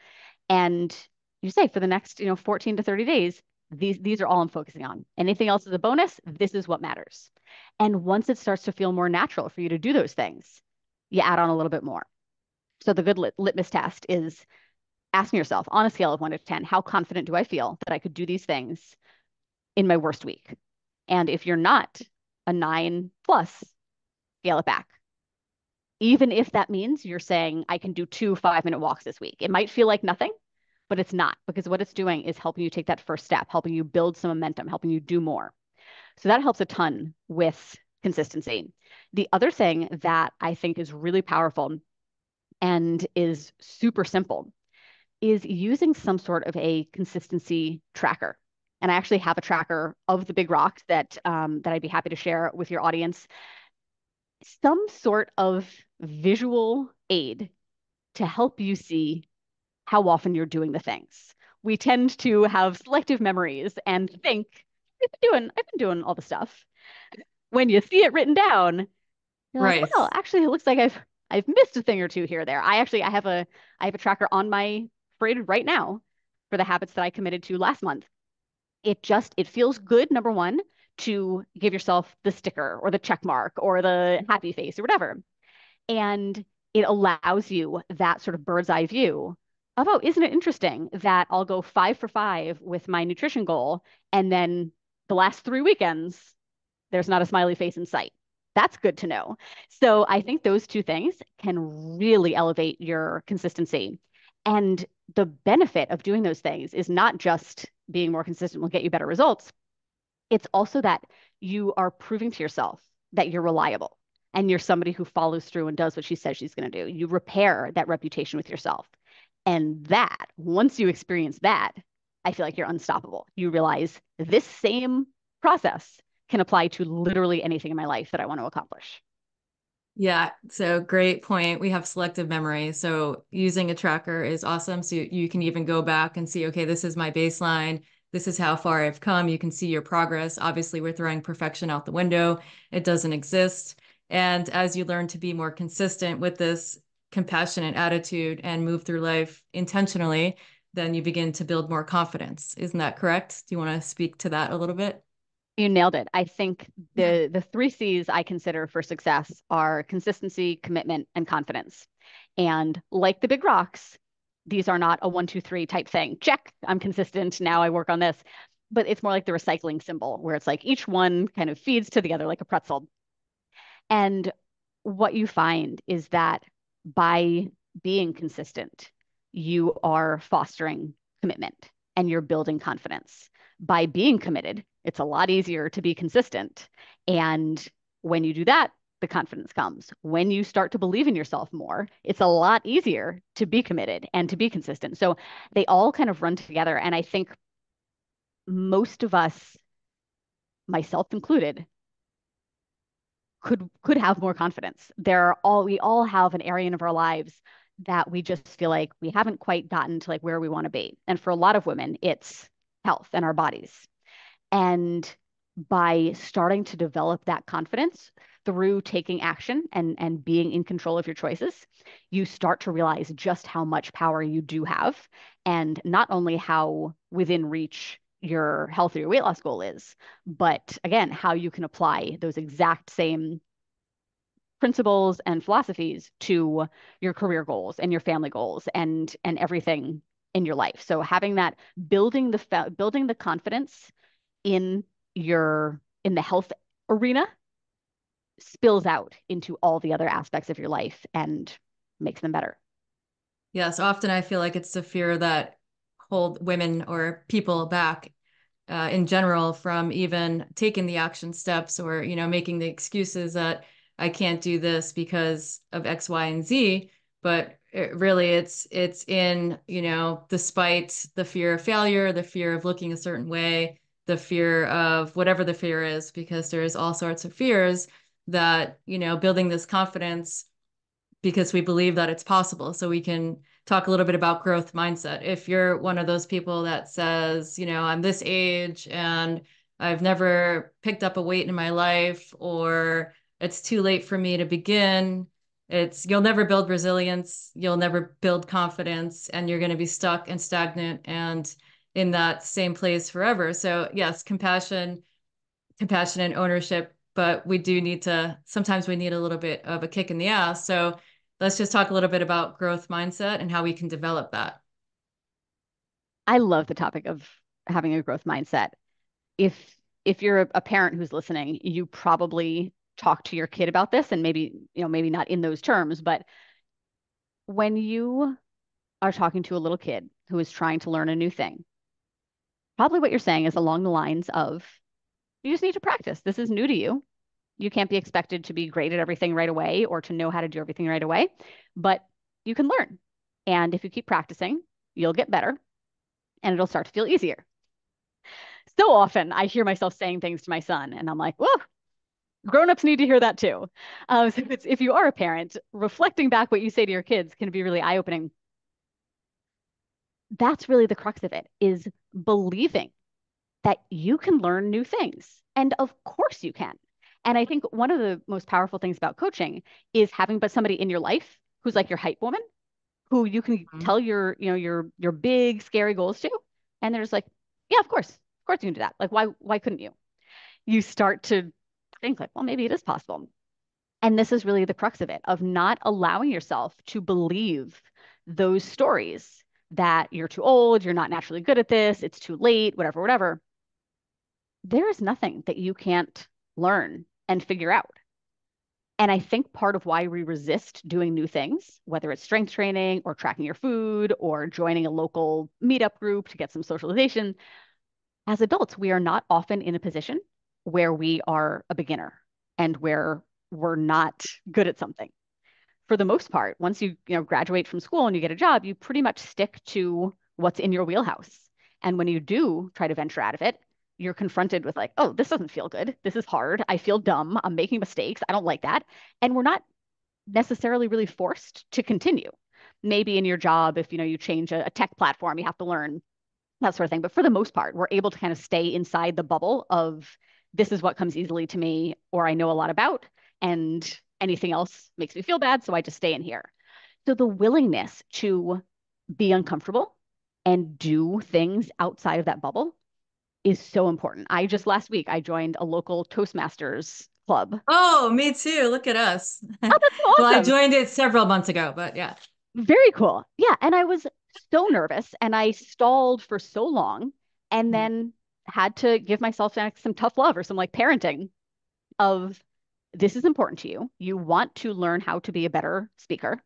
And you say for the next, 14 to 30 days, these are all I'm focusing on. Anything else is a bonus. This is what matters. And once it starts to feel more natural for you to do those things, you add on a little bit more. So the good litmus test is asking yourself on a scale of 1 to 10, how confident do I feel that I could do these things in my worst week? And if you're not a 9 plus, scale it back. Even if that means you're saying, I can do 2 5-minute walks this week. It might feel like nothing, but it's not, because what it's doing is helping you take that first step, helping you build some momentum, helping you do more. So that helps a ton with consistency. The other thing that I think is really powerful and is super simple is using some sort of a consistency tracker. And I actually have a tracker of the big rocks that I'd be happy to share with your audience. Some sort of visual aid to help you see how often you're doing the things. We tend to have selective memories and think, I've been doing all the stuff. When you see it written down, you're like, Right. well, actually, it looks like I've missed a thing or two here or there. I have a tracker on my fridge right now for the habits that I committed to last month. It feels good, number one, to give yourself the sticker or the check mark or the happy face or whatever. And it allows you that sort of bird's eye view of, oh, isn't it interesting that I'll go 5 for 5 with my nutrition goal, and then the last 3 weekends There's not a smiley face in sight. That's good to know. So I think those two things can really elevate your consistency. And the benefit of doing those things is not just being more consistent will get you better results. It's also that you are proving to yourself that you're reliable and you're somebody who follows through and does what she says she's going to do. You repair that reputation with yourself. And that, once you experience that, I feel like you're unstoppable. You realize this same process can apply to literally anything in my life that I want to accomplish. Yeah, so great point. We have selective memory. So using a tracker is awesome. So you can even go back and see, okay, this is my baseline. This is how far I've come. You can see your progress. Obviously, we're throwing perfection out the window. It doesn't exist. And as you learn to be more consistent with this compassionate attitude and move through life intentionally, then you begin to build more confidence. Isn't that correct? Do you want to speak to that a little bit? You nailed it. I think the three C's I consider for success are consistency, commitment, and confidence. And like the big rocks, these are not a one, two, three type thing. Check, I'm consistent. Now I work on this. But it's more like the recycling symbol, where it's like each one kind of feeds to the other like a pretzel. And what you find is that by being consistent, you are fostering commitment and you're building confidence. By being committed, it's a lot easier to be consistent. And when you do that, the confidence comes. When you start to believe in yourself more, it's a lot easier to be committed and to be consistent. So they all kind of run together. And I think most of us, myself included, could have more confidence. We all have an area of our lives that we just feel like we haven't quite gotten to like where we want to be. And for a lot of women, it's health and our bodies. And by starting to develop that confidence through taking action and being in control of your choices, you start to realize just how much power you do have, and not only how within reach your health or your weight loss goal is, but again, how you can apply those exact same principles and philosophies to your career goals and your family goals and everything in your life. So having that building the confidence in in the health arena spills out into all the other aspects of your life and makes them better. Yes, often I feel like it's the fear that hold women or people back in general from even taking the action steps or, making the excuses that I can't do this because of X, Y, and Z. But really it's in, despite the fear of failure, the fear of looking a certain way, the fear of whatever the fear is, because there's all sorts of fears that, building this confidence because we believe that it's possible. So we can talk a little bit about growth mindset. If you're one of those people that says, I'm this age and I've never picked up a weight in my life, or it's too late for me to begin, you'll never build resilience, you'll never build confidence, and you're going to be stuck and stagnant and in that same place forever. So yes, compassion and ownership, but we do need to, sometimes we need a little bit of a kick in the ass. So let's just talk a little bit about growth mindset and how we can develop that. I love the topic of having a growth mindset. If you're a parent who's listening, you probably talk to your kid about this, and maybe not in those terms, but when you are talking to a little kid who is trying to learn a new thing, probably what you're saying is along the lines of, you just need to practice. This is new to you. You can't be expected to be great at everything right away or to know how to do everything right away, but you can learn. And if you keep practicing, you'll get better and it'll start to feel easier. So often I hear myself saying things to my son, and I'm like, whoa, grown-ups need to hear that too. So if you are a parent, reflecting back what you say to your kids can be really eye-opening. That's really the crux of it, is believing that you can learn new things. And of course you can. And I think one of the most powerful things about coaching is having but somebody in your life who's like your hype woman, who you can Mhm. tell your big scary goals to, and they're just like, yeah, of course you can do that. Like why couldn't you? You start to think like, well, maybe it is possible. And this is really the crux of it, of not allowing yourself to believe those stories that you're too old, you're not naturally good at this, it's too late, whatever, whatever. There is nothing that you can't learn, and figure out. And I think part of why we resist doing new things, whether it's strength training or tracking your food or joining a local meetup group to get some socialization, as adults, we are not often in a position where we are a beginner and where we're not good at something. For the most part, once you graduate from school and you get a job, you pretty much stick to what's in your wheelhouse. And when you do try to venture out of it, you're confronted with like, oh, this doesn't feel good. This is hard. I feel dumb. I'm making mistakes. I don't like that. And we're not necessarily really forced to continue. Maybe in your job, if you change a tech platform, you have to learn that sort of thing. But for the most part, we're able to kind of stay inside the bubble of this is what comes easily to me, or I know a lot about, and anything else makes me feel bad. So I just stay in here. So the willingness to be uncomfortable and do things outside of that bubble is so important. I just last week, I joined a local Toastmasters club. Oh, me too. Look at us. Oh, that's so Well, I awesome. joined it several months ago, but yeah. Very cool. Yeah. And I was so nervous and I stalled for so long and Mhm. then had to give myself like, some tough love or some like parenting of this is important to you. You want to learn how to be a better speaker.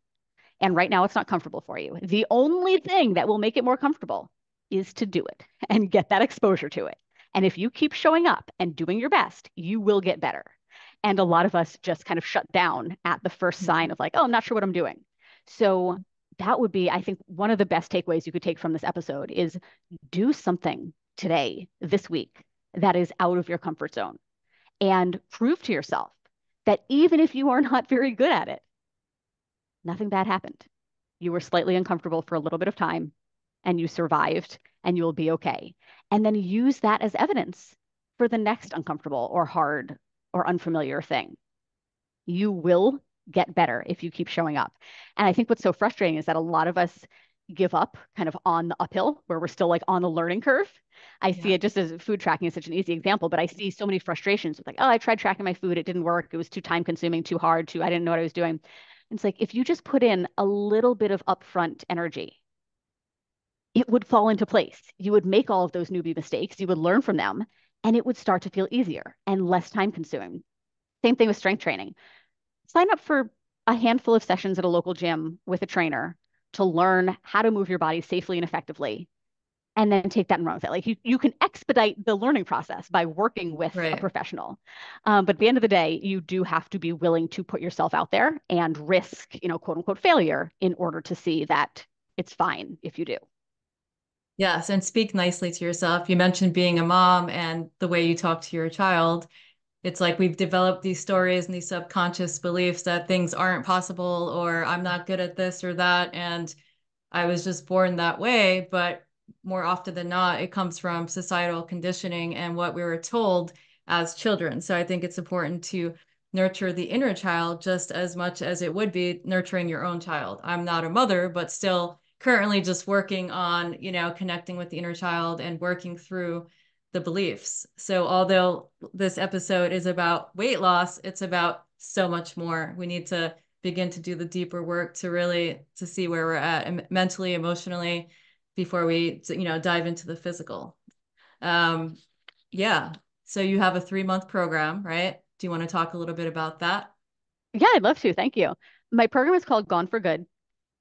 And right now it's not comfortable for you. The only thing that will make it more comfortable is to do it and get that exposure to it. And if you keep showing up and doing your best, you will get better. And a lot of us just kind of shut down at the first sign of like, oh, I'm not sure what I'm doing. So that would be, I think, one of the best takeaways you could take from this episode is do something today, this week, that is out of your comfort zone and prove to yourself that even if you are not very good at it, nothing bad happened. You were slightly uncomfortable for a little bit of time and you survived and you'll be okay. And then use that as evidence for the next uncomfortable or hard or unfamiliar thing. You will get better if you keep showing up. And I think what's so frustrating is that a lot of us give up kind of on the uphill where we're still like on the learning curve. I see Yeah. it just as food tracking is such an easy example, but I see so many frustrations with like, oh, I tried tracking my food. It didn't work. It was too time consuming, too hard, I didn't know what I was doing. And it's like, if you just put in a little bit of upfront energy, it would fall into place. You would make all of those newbie mistakes. You would learn from them and it would start to feel easier and less time consuming. Same thing with strength training. Sign up for a handful of sessions at a local gym with a trainer to learn how to move your body safely and effectively, and then take that and run with it. Like you can expedite the learning process by working with a Right. professional. But at the end of the day, you do have to be willing to put yourself out there and risk, quote unquote, failure in order to see that it's fine if you do. Yes, and speak nicely to yourself. You mentioned being a mom and the way you talk to your child. It's like we've developed these stories and these subconscious beliefs that things aren't possible or I'm not good at this or that. And I was just born that way, but more often than not, it comes from societal conditioning and what we were told as children. So I think it's important to nurture the inner child just as much as it would be nurturing your own child. I'm not a mother, but still currently just working on, connecting with the inner child and working through the beliefs. So although this episode is about weight loss, it's about so much more. We need to begin to do the deeper work to really to see where we're at mentally, emotionally, before we dive into the physical. um yeah, so you have a 3-month program, right? Do you want to talk a little bit about that? Yeah, I'd love to. Thank you. My program is called Gone for Good,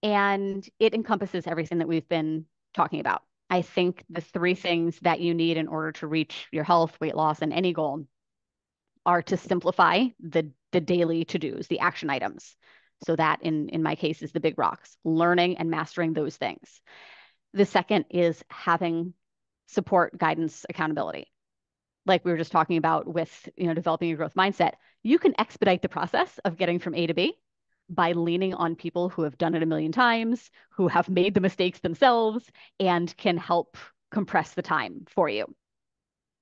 and it encompasses everything that we've been talking about. I think the three things that you need in order to reach your health, weight loss, and any goal are to simplify the daily to-dos, the action items. So that in my case is the big rocks, learning and mastering those things. The second is having support, guidance, accountability. Like we were just talking about with, developing a growth mindset, you can expedite the process of getting from A to B by leaning on people who have done it a million times, who have made the mistakes themselves, and can help compress the time for you.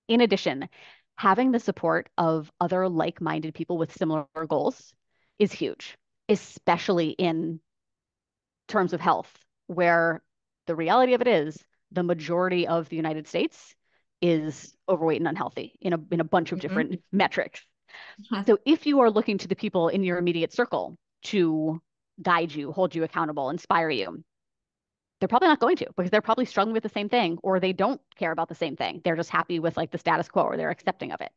In addition, having the support of other like-minded people with similar goals is huge, especially in terms of health, where the reality of it is the majority of the United States is overweight and unhealthy in a bunch of Mhm. different metrics. So if you are looking to the people in your immediate circle to guide you, hold you accountable, inspire you, they're probably not going to because they're probably struggling with the same thing or they don't care about the same thing. They're just happy with like the status quo or they're accepting of it.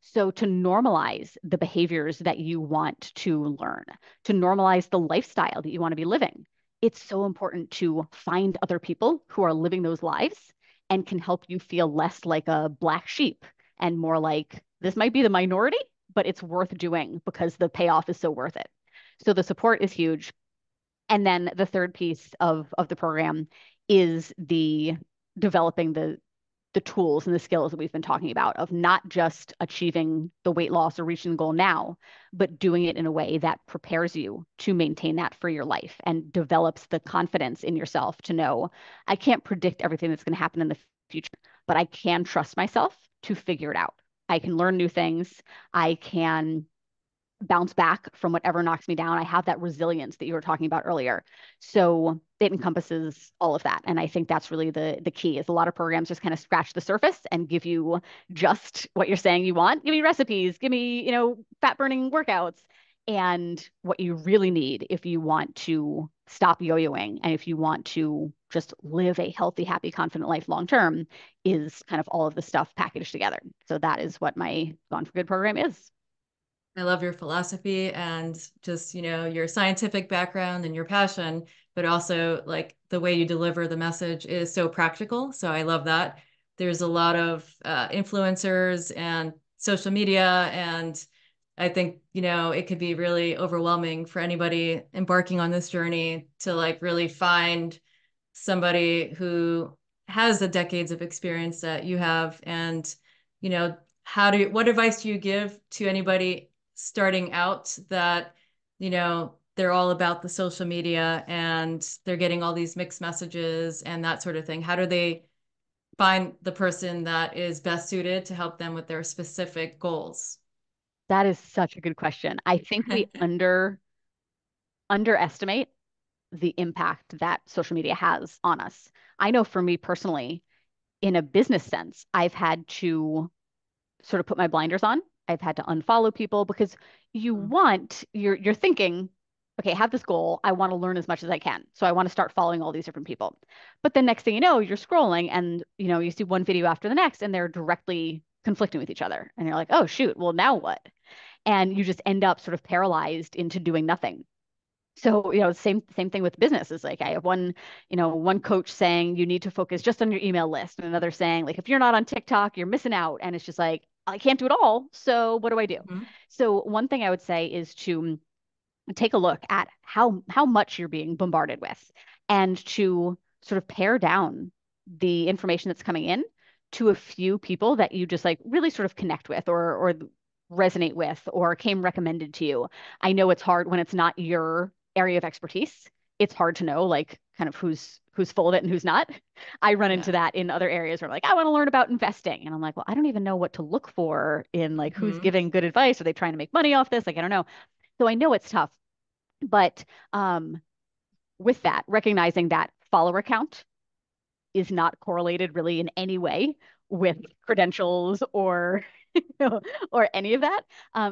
So to normalize the behaviors that you want to learn, to normalize the lifestyle that you want to be living, it's so important to find other people who are living those lives and can help you feel less like a black sheep and more like this might be the minority, but it's worth doing because the payoff is so worth it. So the support is huge. And then the third piece of the program is the developing the tools and the skills that we've been talking about of not just achieving the weight loss or reaching the goal now, but doing it in a way that prepares you to maintain that for your life and develops the confidence in yourself to know I can't predict everything that's going to happen in the future, but I can trust myself to figure it out. I can learn new things. I can bounce back from whatever knocks me down. I have that resilience that you were talking about earlier. So it encompasses all of that. And I think that's really the key is a lot of programs just kind of scratch the surface and give you just what you're saying you want. Give me recipes, give me, fat burning workouts. And what you really need if you want to stop yo-yoing and if you want to just live a healthy, happy, confident life long term is kind of all of the stuff packaged together. So that is what my Gone for Good program is. I love your philosophy and just, your scientific background and your passion, but also like the way you deliver the message is so practical. So I love that. There's a lot of influencers and social media, and I think, it could be really overwhelming for anybody embarking on this journey to like really find somebody who has the decades of experience that you have. And, you know, what advice do you give to anybody starting out that, they're all about the social media and they're getting all these mixed messages and that sort of thing? How do they find the person that is best suited to help them with their specific goals? That is such a good question. I think we underestimate the impact that social media has on us. I know for me personally, in a business sense, I've had to sort of put my blinders on. I've had to unfollow people because you're thinking, okay, I have this goal. I want to learn as much as I can. So I want to start following all these different people. But the next thing you know, you're scrolling and you see one video after the next and they're directly conflicting with each other. And you're like, oh shoot, well now what? And you just end up sort of paralyzed into doing nothing. So, same thing with business is like I have one coach saying you need to focus just on your email list, and another saying like if you're not on TikTok, you're missing out. And it's just like I can't do it all. So what do I do? Mhm. So one thing I would say is to take a look at how much you're being bombarded with and to sort of pare down the information that's coming in to a few people that you just like really sort of connect with or resonate with or came recommended to you. I know it's hard when it's not your area of expertise. It's hard to know like kind of who's full of it and who's not. I run Yeah. into that in other areas where like I want to learn about investing and I'm like, well, I don't even know what to look for in like who's Mhm. giving good advice. Are they trying to make money off this? Like I don't know. So I know it's tough, but with that, recognizing that follower count is not correlated really in any way with credentials or or any of that.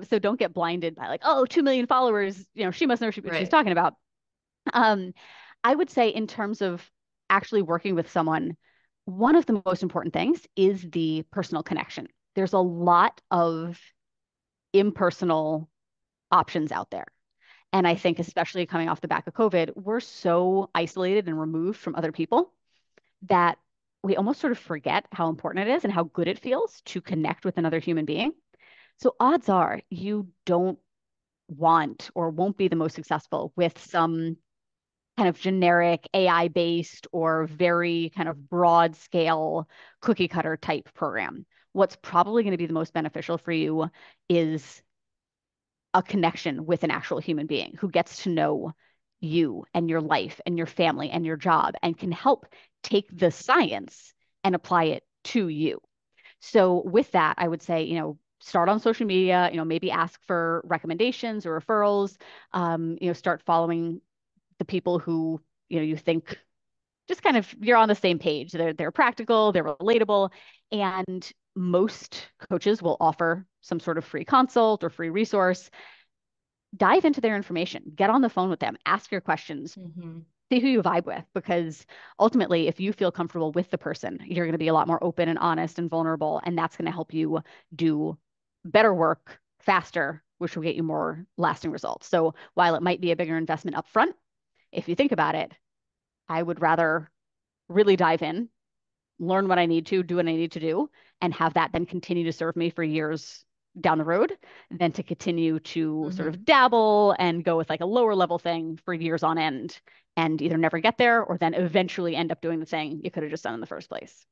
So don't get blinded by like, oh, 2 million followers, she must know what she's Right. talking about. Um, I would say in terms of actually working with someone, one of the most important things is the personal connection. There's a lot of impersonal options out there. And I think, especially coming off the back of COVID, we're so isolated and removed from other people that we almost sort of forget how important it is and how good it feels to connect with another human being. So odds are you don't want or won't be the most successful with some kind of generic AI based or very kind of broad scale cookie cutter type program. What's probably going to be the most beneficial for you is a connection with an actual human being who gets to know you and your life and your family and your job and can help take the science and apply it to you. So with that, I would say, start on social media, maybe ask for recommendations or referrals, start following the people who, you think just kind of you're on the same page. They're practical, they're relatable, and most coaches will offer some sort of free consult or free resource. Dive into their information, get on the phone with them, ask your questions, Mhm. see who you vibe with, because ultimately, if you feel comfortable with the person, you're going to be a lot more open and honest and vulnerable, and that's going to help you do better work faster, which will get you more lasting results. So while it might be a bigger investment up front, if you think about it, I would rather really dive in, learn what I need to, do what I need to do, and have that then continue to serve me for years down the road than to continue to sort Hmm. of dabble and go with like a lower level thing for years on end and either never get there or then eventually end up doing the thing you could have just done in the first place.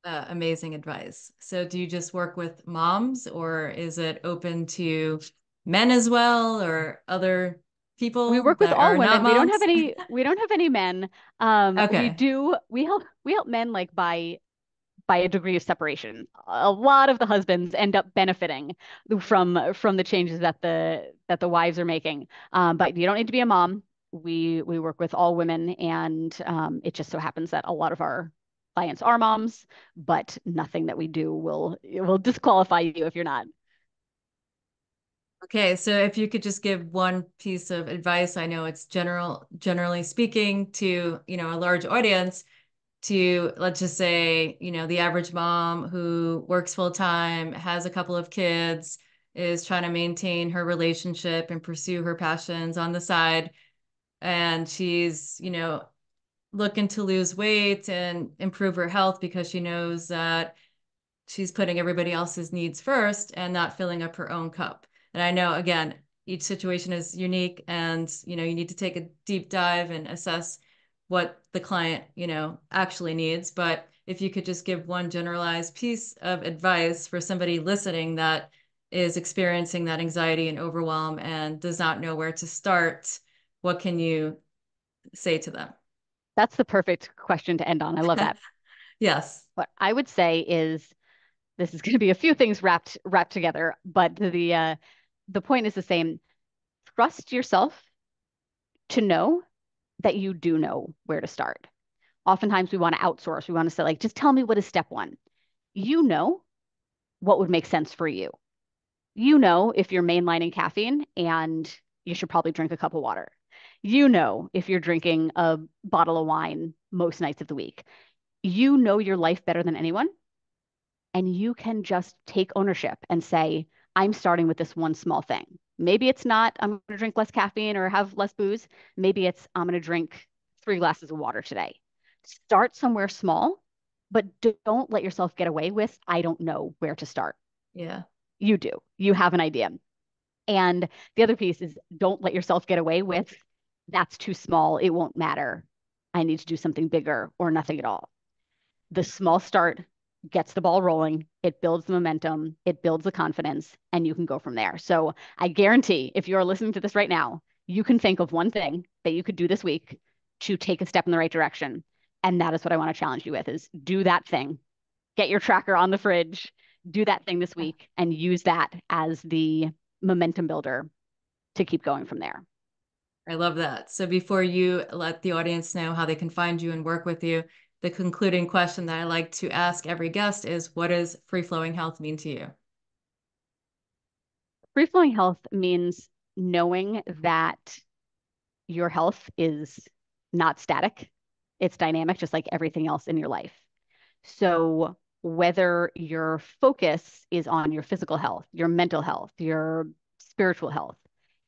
Amazing advice. So do you just work with moms, or is it open to men as well, or other We people work with that all are not women. moms? We don't have any men. Okay. We help men like by a degree of separation. A lot of the husbands end up benefiting from the changes that the wives are making. But you don't need to be a mom. We work with all women, and it just so happens that a lot of our clients are moms, but nothing that we do will disqualify you if you're not. Okay, so if you could just give one piece of advice, I know it's generally speaking to, a large audience, to, let's just say, the average mom who works full time, has a couple of kids, is trying to maintain her relationship and pursue her passions on the side, and she's, looking to lose weight and improve her health because she knows that she's putting everybody else's needs first and not filling up her own cup. And I know, again, each situation is unique, and you need to take a deep dive and assess what the client actually needs. But if you could just give one generalized piece of advice for somebody listening that is experiencing that anxiety and overwhelm and does not know where to start, what can you say to them? That's the perfect question to end on. I love that. Yes. What I would say is this is going to be a few things wrapped together, but the point is the same. Trust yourself to know that you do know where to start. Oftentimes we want to outsource. We want to say, like, just tell me what is step one. You know what would make sense for you. You know if you're mainlining caffeine and you should probably drink a cup of water. You know if you're drinking a bottle of wine most nights of the week. You know your life better than anyone, and you can just take ownership and say, I'm starting with this one small thing. Maybe it's not, I'm going to drink less caffeine or have less booze. Maybe it's, I'm going to drink 3 glasses of water today. Start somewhere small, but don't let yourself get away with, I don't know where to start. Yeah. You do. You have an idea. And the other piece is don't let yourself get away with, that's too small. It won't matter. I need to do something bigger or nothing at all. The small start gets the ball rolling, it builds the momentum, it builds the confidence, and you can go from there. So I guarantee if you're listening to this right now, you can think of one thing that you could do this week to take a step in the right direction. And that is what I want to challenge you with is do that thing. Get your tracker on the fridge, do that thing this week, and use that as the momentum builder to keep going from there. I love that. So before you let the audience know how they can find you and work with you, the concluding question that I like to ask every guest is, what does free flowing health mean to you? Free flowing health means knowing that your health is not static, it's dynamic, just like everything else in your life. So, whether your focus is on your physical health, your mental health, your spiritual health,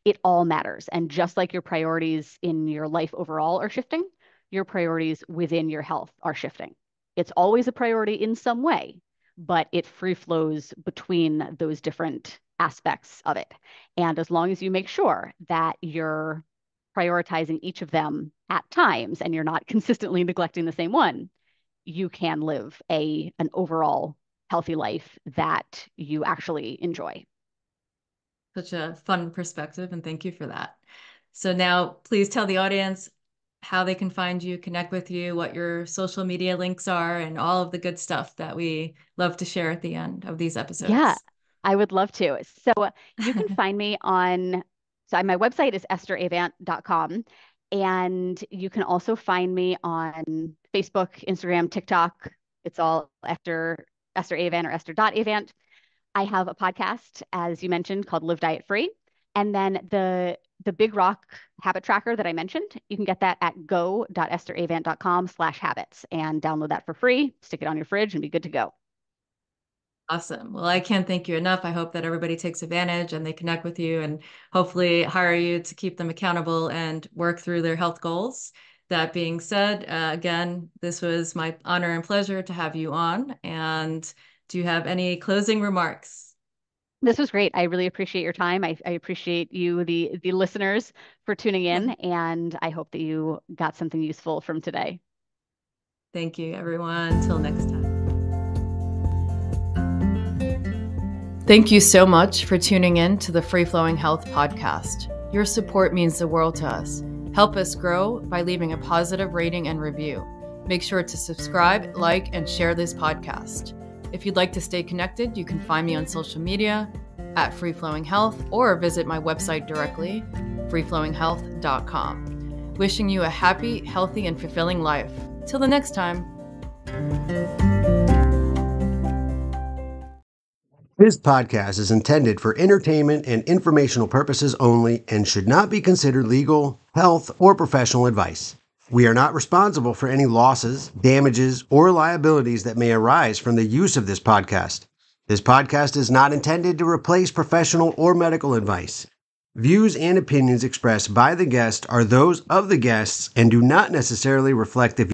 it all matters. And just like your priorities in your life overall are shifting, your priorities within your health are shifting. It's always a priority in some way, but it free flows between those different aspects of it. And as long as you make sure that you're prioritizing each of them at times and you're not consistently neglecting the same one, you can live a an overall healthy life that you actually enjoy. Such a fun perspective, and thank you for that. So now please tell the audience how they can find you, connect with you, what your social media links are, and all of the good stuff that we love to share at the end of these Yeah, episodes. I would love to. So you can find me on, so my website is esteravant.com. And you can also find me on Facebook, Instagram, TikTok. It's all Esther Avant or Esther.Avant. I have a podcast, as you mentioned, called Live Diet Free. And then the Big Rock habit tracker that I mentioned, you can get that at go.esteravant.com/habits and download that for free, stick it on your fridge and be good to go. Awesome. Well, I can't thank you enough. I hope that everybody takes advantage and they connect with you and hopefully hire you to keep them accountable and work through their health goals. That being said, again, this was my honor and pleasure to have you on. And do you have any closing remarks? This was great. I really appreciate your time. I appreciate you, the listeners, for tuning in, and I hope that you got something useful from today. Thank you, everyone. Until next time. Thank you so much for tuning in to the Free Flowing Health podcast. Your support means the world to us. Help us grow by leaving a positive rating and review. Make sure to subscribe, like, and share this podcast. If you'd like to stay connected, you can find me on social media at Free Flowing Health or visit my website directly, freeflowinghealth.com. Wishing you a happy, healthy, and fulfilling life. Till the next time. This podcast is intended for entertainment and informational purposes only and should not be considered legal, health, or professional advice. We are not responsible for any losses, damages, or liabilities that may arise from the use of this podcast. This podcast is not intended to replace professional or medical advice. Views and opinions expressed by the guest are those of the guests and do not necessarily reflect the